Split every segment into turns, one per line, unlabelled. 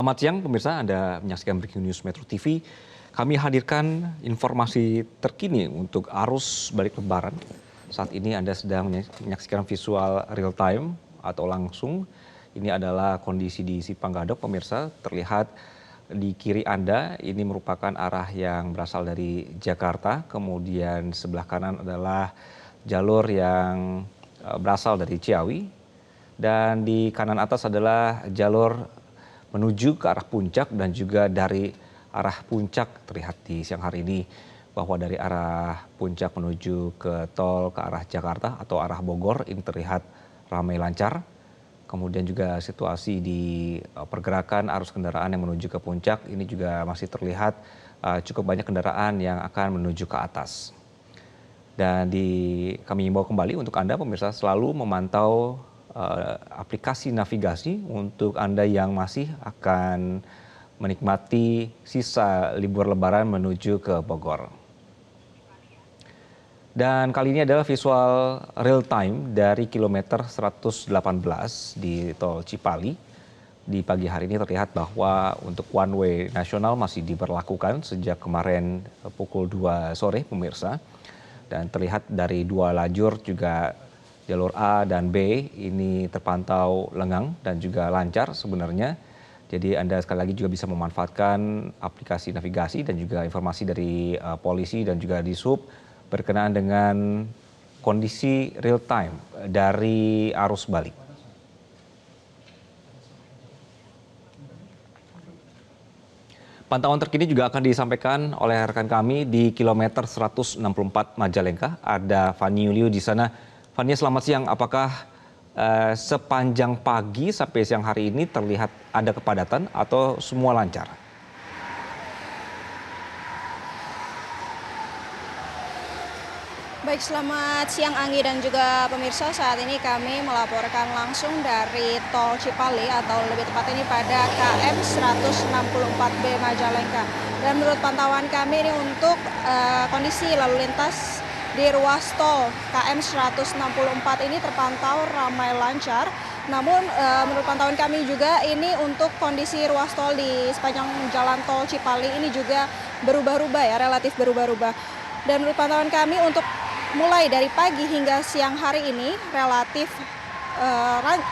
Selamat siang pemirsa, Anda menyaksikan Breaking News Metro TV. Kami hadirkan informasi terkini untuk arus balik Lebaran. Saat ini Anda sedang menyaksikan visual real time atau langsung. Ini adalah kondisi di Simpang Gadok pemirsa. Terlihat di kiri Anda ini merupakan arah yang berasal dari Jakarta. Kemudian sebelah kanan adalah jalur yang berasal dari Ciawi. Dan di kanan atas adalah jalur menuju ke arah puncak dan juga dari arah puncak terlihat di siang hari ini bahwa dari arah puncak menuju ke tol ke arah Jakarta atau arah Bogor ini terlihat ramai lancar. Kemudian juga situasi di pergerakan arus kendaraan yang menuju ke puncak ini juga masih terlihat cukup banyak kendaraan yang akan menuju ke atas. Dan kami himbau kembali untuk Anda pemirsa selalu memantau aplikasi navigasi untuk Anda yang masih akan menikmati sisa libur Lebaran menuju ke Bogor. Dan kali ini adalah visual real time dari kilometer 118 di tol Cipali. Di pagi hari ini terlihat bahwa untuk one way nasional masih diberlakukan sejak kemarin pukul 2 sore pemirsa. Dan terlihat dari dua lajur juga jalur A dan B ini terpantau lengang dan juga lancar sebenarnya. Jadi Anda sekali lagi juga bisa memanfaatkan aplikasi navigasi dan juga informasi dari polisi dan juga Dishub berkenaan dengan kondisi real time dari arus balik. Pantauan terkini juga akan disampaikan oleh rekan kami di kilometer 164 Majalengka. Ada Fani Yuliu di sana. Fani, selamat siang. Apakah sepanjang pagi sampai siang hari ini terlihat ada kepadatan atau semua lancar?
Baik, selamat siang Anggi dan juga pemirsa. Saat ini kami melaporkan langsung dari tol Cipali atau lebih tepatnya ini pada KM 164B Majalengka. Dan menurut pantauan kami ini untuk kondisi lalu lintas di ruas tol KM 164 ini terpantau ramai lancar. Namun menurut pantauan kami juga ini untuk kondisi ruas tol di sepanjang jalan tol Cipali ini juga berubah-ubah ya, relatif berubah-ubah. Dan menurut pantauan kami untuk mulai dari pagi hingga siang hari ini relatif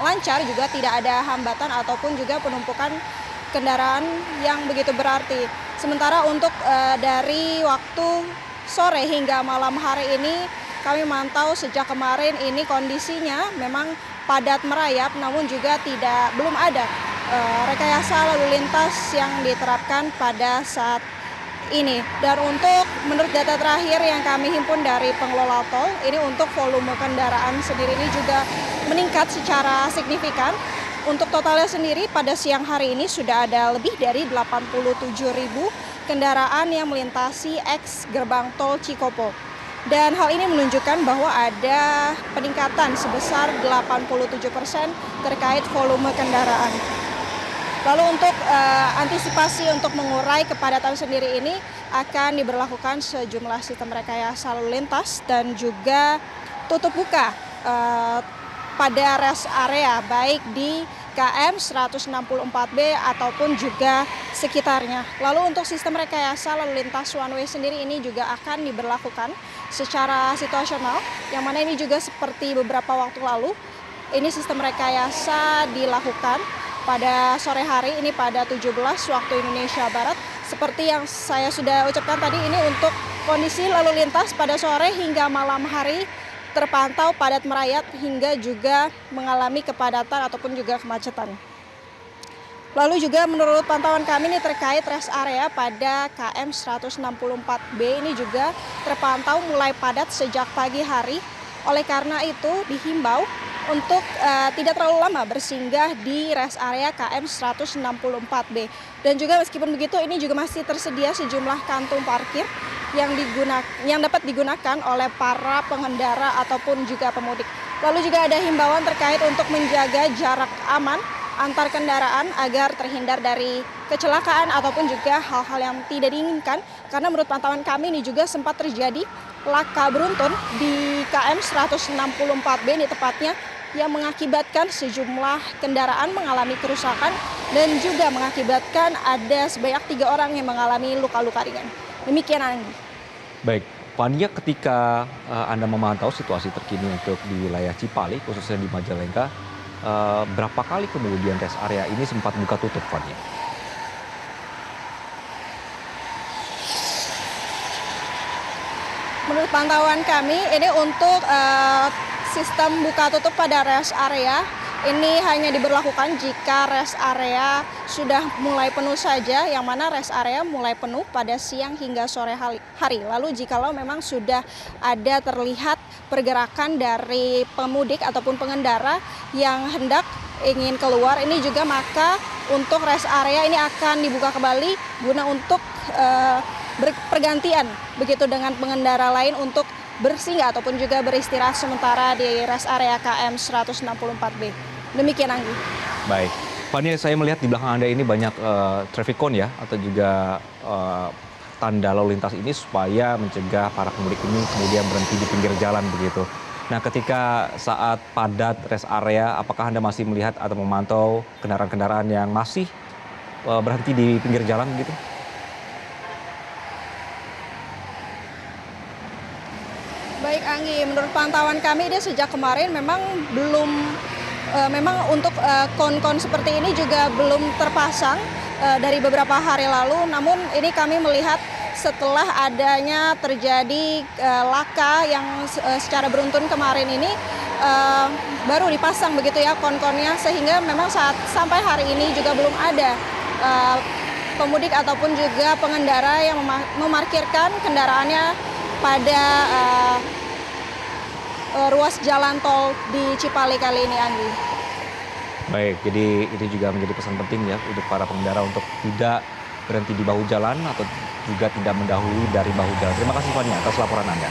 lancar, juga tidak ada hambatan ataupun juga penumpukan kendaraan yang begitu berarti. Sementara untuk dari waktu sore hingga malam hari ini kami mantau sejak kemarin ini kondisinya memang padat merayap, namun juga belum ada rekayasa lalu lintas yang diterapkan pada saat ini. Dan untuk menurut data terakhir yang kami himpun dari pengelola tol, ini untuk volume kendaraan sendiri ini juga meningkat secara signifikan. Untuk totalnya sendiri pada siang hari ini sudah ada lebih dari 87.000 kendaraan yang melintasi eks gerbang tol Cikopo. Dan hal ini menunjukkan bahwa ada peningkatan sebesar 87% terkait volume kendaraan. Lalu untuk antisipasi untuk mengurai kepadatan sendiri ini akan diberlakukan sejumlah sistem rekayasa lalu lintas dan juga tutup buka pada rest area baik di KM 164B ataupun juga sekitarnya. Lalu untuk sistem rekayasa lalu lintas one way sendiri ini juga akan diberlakukan secara situasional, yang mana ini juga seperti beberapa waktu lalu, ini sistem rekayasa dilakukan pada sore hari ini pada 17 waktu Indonesia Barat. Seperti yang saya sudah ucapkan tadi, ini untuk kondisi lalu lintas pada sore hingga malam hari terpantau padat merayap hingga juga mengalami kepadatan ataupun juga kemacetan. Lalu juga menurut pantauan kami ini terkait rest area pada KM 164B ini juga terpantau mulai padat sejak pagi hari. Oleh karena itu dihimbau untuk tidak terlalu lama bersinggah di rest area KM 164B. Dan juga meskipun begitu ini juga masih tersedia sejumlah kantung parkir yang dapat digunakan oleh para pengendara ataupun juga pemudik. Lalu juga ada himbauan terkait untuk menjaga jarak aman antar kendaraan agar terhindar dari kecelakaan ataupun juga hal-hal yang tidak diinginkan. Karena menurut pantauan kami ini juga sempat terjadi laka beruntun di KM 164B ini tepatnya yang mengakibatkan sejumlah kendaraan mengalami kerusakan dan juga mengakibatkan ada sebanyak 3 orang yang mengalami luka-luka ringan. Demikian, Anggi.
Baik, Fania, ketika Anda memantau situasi terkini untuk di wilayah Cipali, khususnya di Majalengka, berapa kali kemudian rest area ini sempat buka tutup, Fania?
Menurut pantauan kami, ini untuk sistem buka tutup pada rest area ini hanya diberlakukan jika rest area sudah mulai penuh saja, yang mana rest area mulai penuh pada siang hingga sore hari. Lalu jikalau memang sudah ada terlihat pergerakan dari pemudik ataupun pengendara yang hendak ingin keluar, ini juga maka untuk rest area ini akan dibuka kembali guna untuk berpergantian begitu dengan pengendara lain untuk bersinggah ataupun juga beristirahat sementara di rest area KM 164B. Demikian, Anggi.
Baik, Fania, saya melihat di belakang Anda ini banyak traffic cone ya, atau juga tanda lalu lintas ini supaya mencegah para pemudik ini kemudian berhenti di pinggir jalan begitu. Nah, ketika saat padat rest area, apakah Anda masih melihat atau memantau kendaraan-kendaraan yang masih berhenti di pinggir jalan begitu?
Baik, Anggi, menurut pantauan kami dia sejak kemarin memang belum memang untuk kon-kon seperti ini juga belum terpasang dari beberapa hari lalu. Namun ini kami melihat setelah adanya terjadi laka yang secara beruntun kemarin ini baru dipasang begitu ya kon-konnya, sehingga memang sampai hari ini juga belum ada pemudik ataupun juga pengendara yang memarkirkan kendaraannya pada ruas jalan tol di Cipali kali ini, Anggi.
Baik, jadi ini juga menjadi pesan penting ya untuk para pengendara untuk tidak berhenti di bahu jalan atau juga tidak mendahului dari bahu jalan. Terima kasih, Fania, atas laporan Anda.